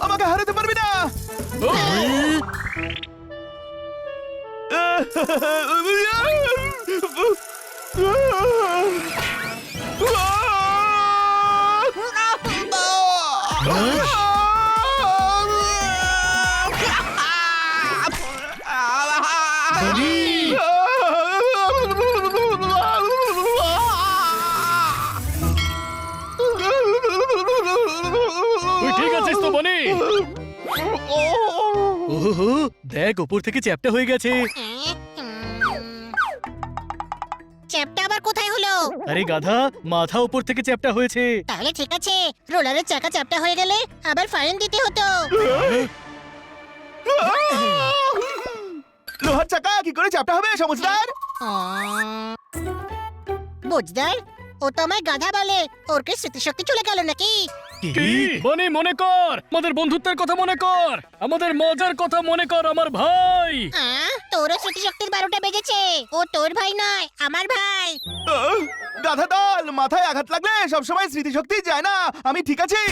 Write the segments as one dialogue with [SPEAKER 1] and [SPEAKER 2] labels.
[SPEAKER 1] আমাকে হারাতে পারবি না।
[SPEAKER 2] ঠিক আছিস তো বনি? ওহো, দেখ উপর থেকে চ্যাপটা হয়ে গেছে।
[SPEAKER 3] চ্যাপটা আবার কোথায় হলো?
[SPEAKER 2] আরে গাধা, মাথা উপর থেকে চ্যাপটা হয়েছে।
[SPEAKER 3] তাহলে ঠিক আছে, রোলারের চাকা চ্যাপটা হয়ে গেলে আবার ফাইন দিতে হতো।
[SPEAKER 1] লোহার চাকা কি করে চ্যাপটা হবে সমঝদার?
[SPEAKER 3] বুঝদার, ও তো আমায় গাধা বলে। ওর কি স্মৃতিশক্তি চলে গেল নাকি?
[SPEAKER 2] কি? বনি মনে কর, আমাদের বন্ধুত্বের কথা মনে কর, আমাদের মজার কথা মনে কর আমার ভাই।
[SPEAKER 3] তোরও স্মৃতিশক্তির 12টা বেজেছে। ও তোর ভাই নয়, আমার ভাই।
[SPEAKER 1] গাধা দল, মাথায় আঘাত লাগলে সবসময় স্মৃতিশক্তি যায় না। আমি ঠিক আছি।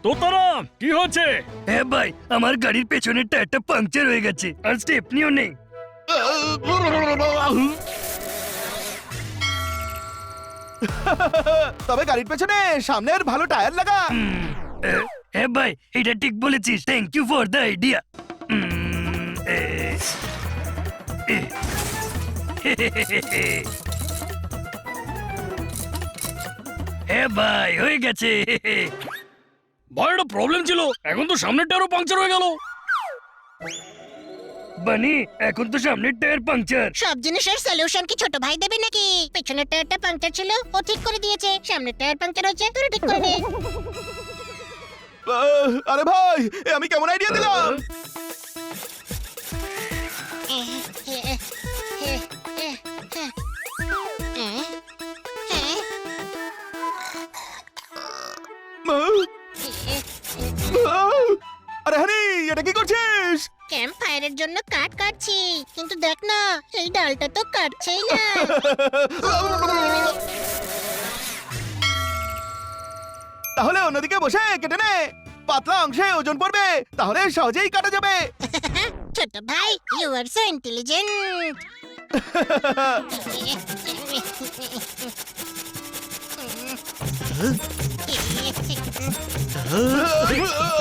[SPEAKER 2] তোতারাম, কি হচ্ছে? হ্যাঁ ভাই, আমার গাড়ির পেছনের টায়ারটা পাংচার হয়ে গেছে আর স্টেপনিও নেই।
[SPEAKER 1] তবে গাড়ির পেছনে সামনের ভালো টায়ার লাগা।
[SPEAKER 2] হ্যাঁ ভাই, এটা ঠিক বলেছিস। Thank you for the idea. হ্যাঁ ভাই, হয়ে গেছে। ভাই, একটা প্রবলেম ছিল, এখন তো সামনের টায়ারও পাংচার হয়ে গেল। বানি, এখন তো সামনের টায়ার পাংচার।
[SPEAKER 3] সব জিনিসের সলিউশন কি ছোট ভাই দেবে নাকি? পেছনের টায়ারটা পাংচার ছিল, ও ঠিক করে দিয়েছে। সামনের টায়ার পাংচার হয়েছে, তোরা ঠিক করে দে।
[SPEAKER 1] আরে ভাই, এ আমি কেমন আইডিয়া দিলাম? আরে হানি, এটা কি করছিস?
[SPEAKER 3] ক্যাম্প ফায়ারের জন্য কাঠ কাটছি, কিন্তু দেখ না, এই ডালটা তো কাটছেই না।
[SPEAKER 1] তাহলে অন্যদিকে বসে কেটে নে, পাতলা অংশে ওজন পড়বে, তাহলে সহজেই কাটা যাবে।
[SPEAKER 3] ছোট ভাই, ইউ আর সো ইন্টেলিজেন্ট।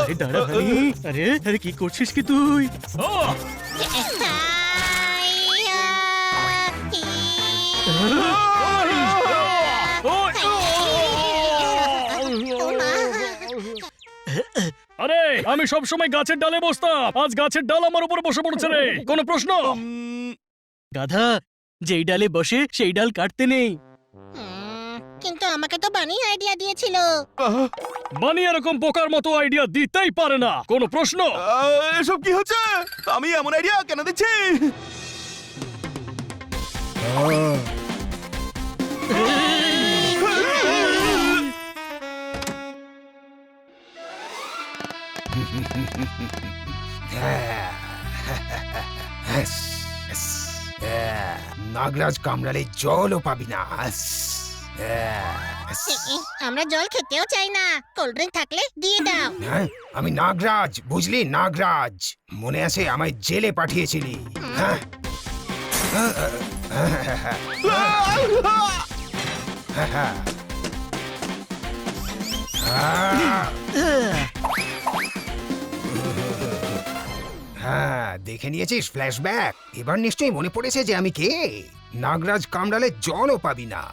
[SPEAKER 2] আরে দাঁড়া হানি, আরে আরে কি করছিস কি তুই? আরে আমি সব সময় গাছের ডালে বসতাম, আজ গাছের ডাল আমার উপর বসে পড়ছে রে। কোনো প্রশ্ন? গাধা, যেই ডালে বসে সেই ডাল কাটতে নেই।
[SPEAKER 3] কিন্তু আমাকে তো বানি আইডিয়া দিয়েছিল।
[SPEAKER 2] বানি এরকম বোকার মতো আইডিয়া দিতেই পারে না। কোনো প্রশ্ন?
[SPEAKER 1] এসব কি হচ্ছে? আমি এমন আইডিয়া কেন দিচ্ছি?
[SPEAKER 4] নাগরাজ কামড়ালে জলও পাবি না।
[SPEAKER 3] আমরা জল খেতেও চাই না, কোল্ড ড্রিঙ্ক থাকলে দিয়ে দাও।
[SPEAKER 4] হ্যাঁ, আমি নাগরাজ, বুঝলি নাগরাজ? মনে আছে আমায় জেলে পাঠিয়েছিলি? হ্যাঁ, হ্যাঁ, দেখে নিয়েছিস ফ্ল্যাশব্যাক? এবার নিশ্চয়ই মনে পড়েছে যে আমি কে। নাগরাজ কামড়ালে জলও পাবি না।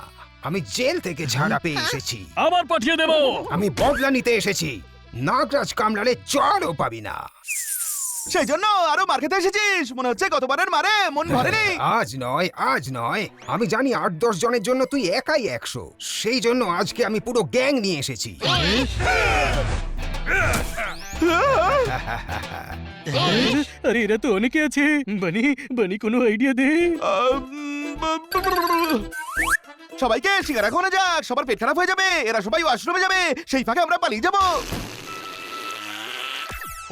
[SPEAKER 4] আমি জেল থেকে ছাড়া পেয়ে এসেছি।
[SPEAKER 2] আবার পাঠিয়ে দেব।
[SPEAKER 4] আমি বদলা নিতে এসেছি। নাগরাজ কামড়ালে জলও পাবি না।
[SPEAKER 1] সেই জন্য আরো মার খেতে এসেছিস? মনে হচ্ছে গতবারের মারে মন ভরেনি।
[SPEAKER 4] আজ নয়, আজ নয়। আমি জানি 8-10 জনের জন্য তুই একাই 100। সেই জন্য আজকে আমি পুরো গ্যাং নিয়ে এসেছি।
[SPEAKER 2] আরে এরা তো অনেকে আছে। বানি, বানি কোনো আইডিয়া দে।
[SPEAKER 1] সবাইকে সিগারা খাওয়ানো যাক, সবার পেট খারাপ হয়ে যাবে, এরা সবাই ওয়াশরুমে যাবে, সেই ফাঁকে আমরা পালিয়ে যাবো।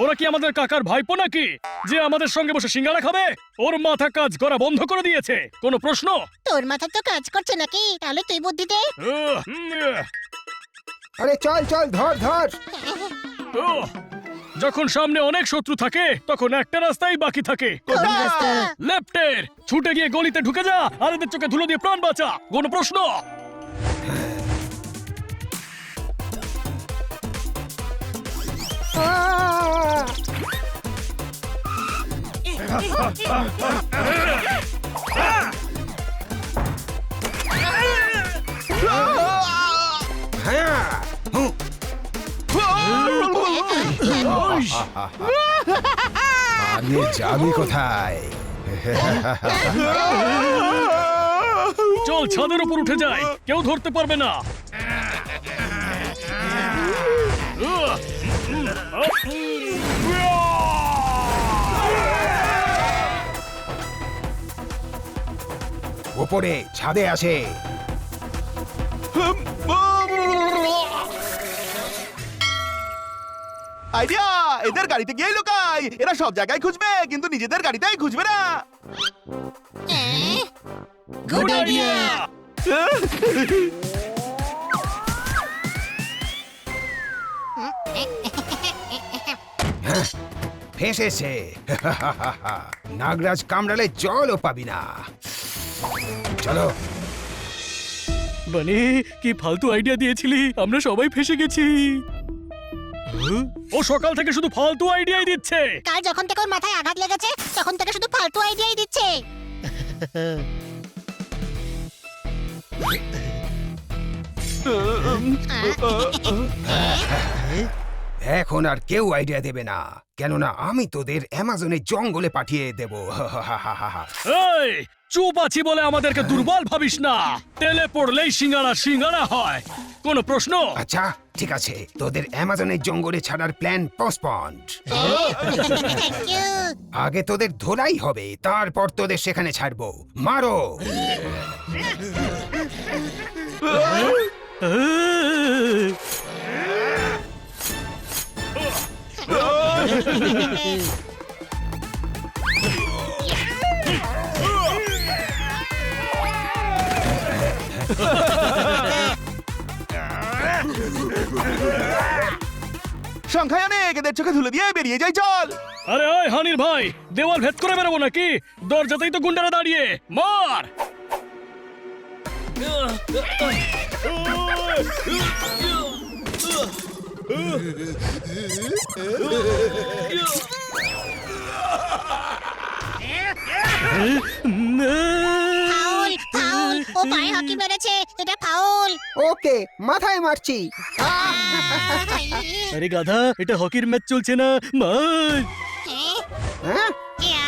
[SPEAKER 2] ওরা কি আমাদের কাকার ভাইপো নাকি যে আমাদের সঙ্গে বসে সিঙ্গারা খাবে? ওর মাথা কাজ করা বন্ধ করে দিয়েছে। কোনো প্রশ্ন?
[SPEAKER 3] তোর মাথা তো কাজ করছে নাকি? তাহলে তুই বুদ্ধি দে।
[SPEAKER 4] আরে চল চল, ধর ধর।
[SPEAKER 2] যখন সামনে অনেক শত্রু থাকে তখন একটা রাস্তাই বাকি থাকে,
[SPEAKER 3] কোন রাস্তা?
[SPEAKER 2] লেফটের। ছুটে গিয়ে গলিতে ঢুকে যা আর এদের চোখে ধুলো দিয়ে প্রাণ বাঁচা। কোনো প্রশ্ন?
[SPEAKER 4] আহ! হ্যাঁ, হুঁ। আমি যাবি কোথায়?
[SPEAKER 2] চল ছাদের উপর উঠে যাই, কেউ ধরতে পারবে না।
[SPEAKER 4] ওপরে ছাদে আছে।
[SPEAKER 1] আইডিয়া, এদের গাড়িতে গিয়েই লুকাই। এরা সব জায়গায় খুঁজবে কিন্তু নিজেদের গাড়িতেই খুঁজবে না।
[SPEAKER 3] Good idea.
[SPEAKER 4] ফেসেছে। নাগরাজ কামড়ালে জলও পাবি না। চলো।
[SPEAKER 2] মানে কি ফালতু আইডিয়া দিয়েছিলি, আমরা সবাই ফেসে গেছি। ও সকাল থেকে শুধু ফালতু আইডিয়াই দিচ্ছে।
[SPEAKER 3] কাল যখন থেকে ওর মাথায় আঘাত লেগেছে তখন থেকে শুধু ফালতু আইডিয়াই দিচ্ছে।
[SPEAKER 4] এখন আর কেউ আইডিয়া দেবে না, কেননা আমি তোদের অ্যামাজনের জঙ্গলে পাঠিয়ে দেব।
[SPEAKER 2] এই চুপ আছি বলে আমাদেরকে দুর্বল ভাবিস না। তেলে পড়লেই সিঙ্গারা সিঙ্গারা হয়। কোনো প্রশ্ন?
[SPEAKER 4] আচ্ছা ঠিক আছে, তোদের অ্যামাজনের জঙ্গলে ছাড়ার প্ল্যান পোস্টপন্ড।
[SPEAKER 3] Thank you.
[SPEAKER 4] আগে তোদের ধোলাই হবে, তারপর তোদের সেখানে ছাড়বো। মারো।
[SPEAKER 1] সংখ্যায় অনেক, এদের চোখে ধুলো দিয়ে বেরিয়ে যাই। চল।
[SPEAKER 2] আরে ওই হানির ভাই, দেওয়াল ভেদ করে বেরোবো নাকি? দরজাতেই তো গুন্ডারা দাঁড়িয়ে। মার!
[SPEAKER 3] Foul, foul. ও পায়ে হকি মেরেছে, এটা ফাউল।
[SPEAKER 4] ওকে, মাথায় মারছি।
[SPEAKER 2] আরে গাধা, এটা হকির ম্যাচ চলছে না। মার!
[SPEAKER 4] হ্যাঁ?
[SPEAKER 3] ইয়া।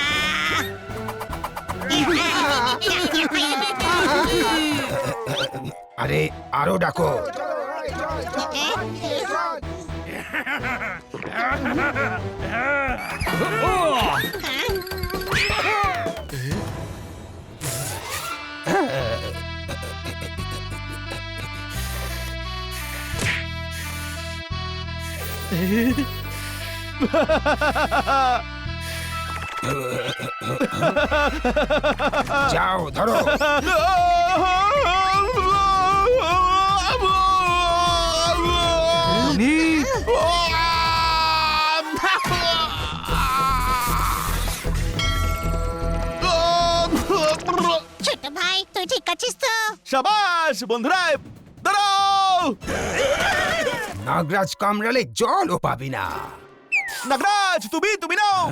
[SPEAKER 4] আরে আরো ডাকো। যাও ধরো।
[SPEAKER 3] ছোট ভাই, তুই ঠিক আছিস তো?
[SPEAKER 1] সাবাস বন্ধুরা, দাঁড়াও।
[SPEAKER 4] নাগরাজ কামড়ালে জলও পাবি না।
[SPEAKER 1] নাগরাজ, তুমি নাও।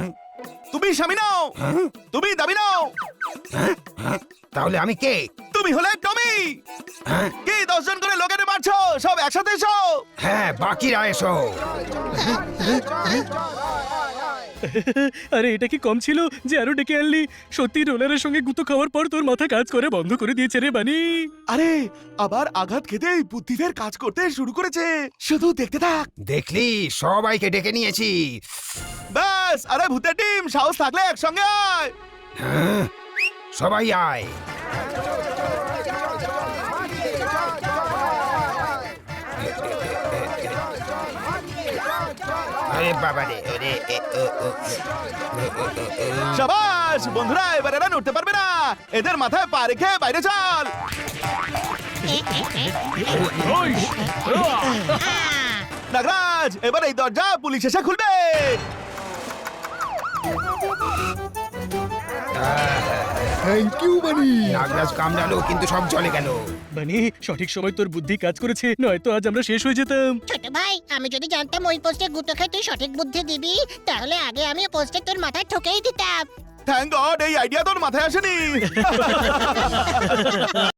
[SPEAKER 1] তুমি স্বামী নাও। তুমি দাবি নাও।
[SPEAKER 4] তাহলে আমি কে?
[SPEAKER 1] তুমি হলে টমি।
[SPEAKER 4] হ্যাঁ?
[SPEAKER 1] কি 10 জন করে লোকের মারছো? সব একসাথে এসো।
[SPEAKER 4] হ্যাঁ, বাকিরা এসো।
[SPEAKER 2] আরে এটা কি কম ছিল যে আরো ডেকে আনলি? সত্যি রোলারের সঙ্গে গুঁতো খাওয়ার পর তোর মাথা কাজ করে বন্ধ করে দিয়েছে রে বানি।
[SPEAKER 1] আরে আবার আঘাত খেতেই বুদ্ধিদের কাজ করতে শুরু করেছে। শুধু দেখতে থাক।
[SPEAKER 4] দেখলি, সবাইকে ডেকে নিয়েছি।
[SPEAKER 1] ব্যাস, আরে ভূতের টিম, সাহস থাকলে একসঙ্গে আয়।
[SPEAKER 4] হ্যাঁ, সবাই আয়। ওরে বাবা রে ওরে
[SPEAKER 1] শাবাশ বন্ধুরা, এবার এরা নড়তে পারবে না। এদের মাথায় পা রেখে বাইরে চল।
[SPEAKER 2] ওই,
[SPEAKER 1] নাগরাজ, এবার এই দরজা পুলিশ এসে খুলবে।
[SPEAKER 5] থ্যাংক ইউ বানি।
[SPEAKER 4] নাগরাজ কামড়ালো কিন্তু সব জলে গেল।
[SPEAKER 2] বানি সঠিক সময় তোর বুদ্ধি কাজ করেছে, নয়তো আজ আমরা শেষ হয়ে যেতাম।
[SPEAKER 3] ছোট ভাই, আমি যদি জানতাম ওই পোস্টে গুতো খাই তুই সঠিক বুদ্ধি দিবি, তাহলে আগে আমি পোস্টে তোর মাথায় ঠকেই দিতাম।
[SPEAKER 1] থ্যাংক গড, এই আইডিয়া তোর মাথায় আসেনি।